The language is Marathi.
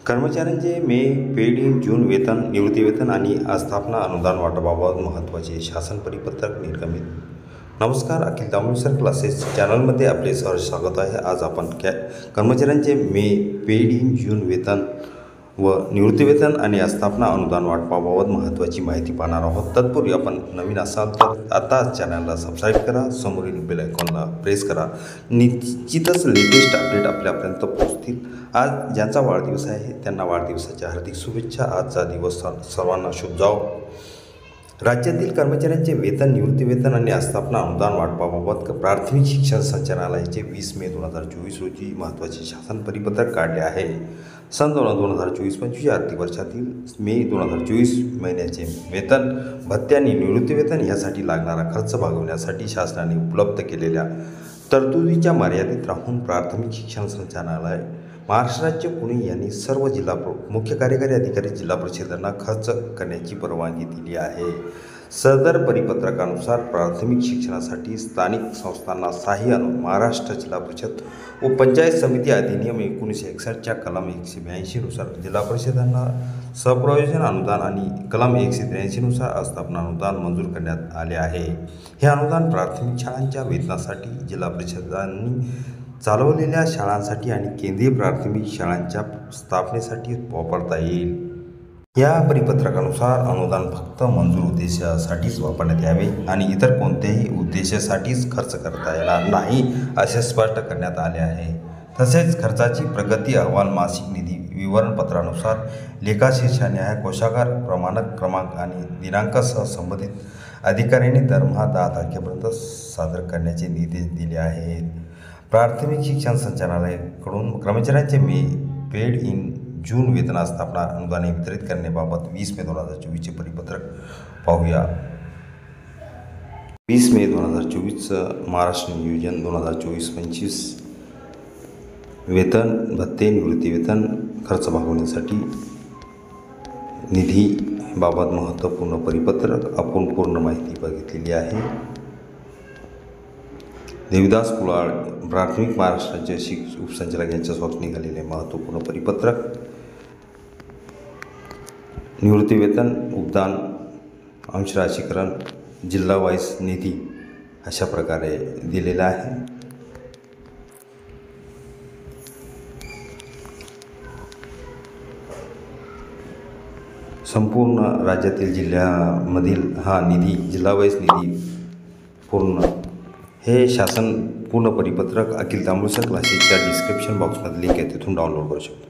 कर्मचाऱ्यांचे मे, पेड इन जून वेतन, निवृत्तीवेतन आणि आस्थापना अनुदान वाटपाबाबत महत्त्वाचे शासन परिपत्रक निर्गमित. नमस्कार, अखिल दामोदर क्लासेस चॅनलमध्ये आपले सहर्ष स्वागत आहे. आज आपण कर्मचाऱ्यांचे मे, पेड इन जून वेतन व निवृत्तीवेतन आणि आस्थापना अनुदान वाटपाबाबत महत्त्वाची माहिती पाहणार आहोत. तत्पूर्वी आपण नवीन असाल तर आता चॅनलला सबस्क्राईब करा, समोरील बेल आयकॉनला प्रेस करा. निश्चितच लेटेस्ट अपडेट आपल्यापर्यंत पोहोचतील. आज ज्यांचा वाढदिवस आहे त्यांना वाढदिवसाच्या हार्दिक शुभेच्छा. आजचा दिवस सर्वांना शुभ जाओ. राज्यातील कर्मचाऱ्यांचे वेतन, निवृत्तीवेतन आणि आस्थापना अनुदान वाटपाबाबत प्राथमिक शिक्षण संचालनालयाचे 20 मे 2024 रोजी महत्त्वाचे शासन परिपत्रक काढले आहे. सन 2024-25 आर्थिक वर्षातील मे 2024 महिन्याचे वेतन, भत्ते आणि निवृत्तीवेतन यासाठी लागणारा खर्च भागवण्यासाठी शासनाने उपलब्ध केलेल्या तरतुदीच्या मर्यादित राहून प्राथमिक शिक्षण संचालनालय, महाराष्ट्र राज्य, पुणे यांनी सर्व जिल्हा मुख्य कार्यकारी अधिकारी, जिल्हा परिषदांना खर्च करण्याची परवानगी दिली आहे. सदर परिपत्रकानुसार प्राथमिक शिक्षणासाठी स्थानिक संस्थांना सहाय्य आणून महाराष्ट्र जिल्हा परिषद व पंचायत समिती अधिनियम 1961 च्या कलम 182 नुसार जिल्हा परिषदांना सहप्रयोजन अनुदान आणि कलम 183 नुसार आस्थापना अनुदान मंजूर करण्यात आले आहे. हे अनुदान प्राथमिक शाळांच्या वेतनासाठी, जिल्हा परिषदांनी चालवलेल्या शाळांसाठी आणि केंद्रीय प्राथमिक शाळांच्या स्थापनेसाठी वापरता येईल. या परिपत्रकानुसार अनुदान फक्त मंजूर उद्देशासाठीच वापरण्यात यावे आणि इतर कोणत्याही उद्देशासाठीच खर्च करता येणार नाही असे स्पष्ट करण्यात आले आहे. तसेच खर्चाची प्रगती अहवाल मासिक निधी विवरणपत्रानुसार लेखाशीर्ष न्याय कोषागार क्रमांक आणि दिनांकासह संबंधित अधिकाऱ्यांनी दरमहा 10 तारखेपर्यंत सादर करण्याचे निर्देश दिले आहेत. प्राथमिक शिक्षण संचालनालयाकडून कर्मचाऱ्यांचे मे, पेड इन जून वेतन, आस्थापना अनुदाने वितरित करण्याबाबत 20 मे 2024 परिपत्रक पाहूया. 20 मे 2024 महाराष्ट्र नियोजन 2024-25 वेतन, भत्ते, निवृत्तीवेतन, खर्च भागवण्यासाठी निधीबाबत महत्त्वपूर्ण परिपत्रक. आपण पूर्ण माहिती बघितलेली आहे. देविदास कुलाळ, प्राथमिक महाराष्ट्र राज्य उपसंचालक यांच्या स्वतः निघालेले महत्त्वपूर्ण परिपत्रक. निवृत्तीवेतन, उपदान, अंशराशीकरण, जिल्हा वाईज निधी अशा प्रकारे दिलेला आहे. संपूर्ण राज्यातील जिल्ह्यामधील हा निधी, जिल्हा वाईज निधी पूर्ण हे शासन पूर्ण परिपत्रक अखिल दामोदर क्लासेसच्या डिस्क्रिप्शन बॉक्समध्ये लिंक आहे, तिथून डाउनलोड करू शकतो.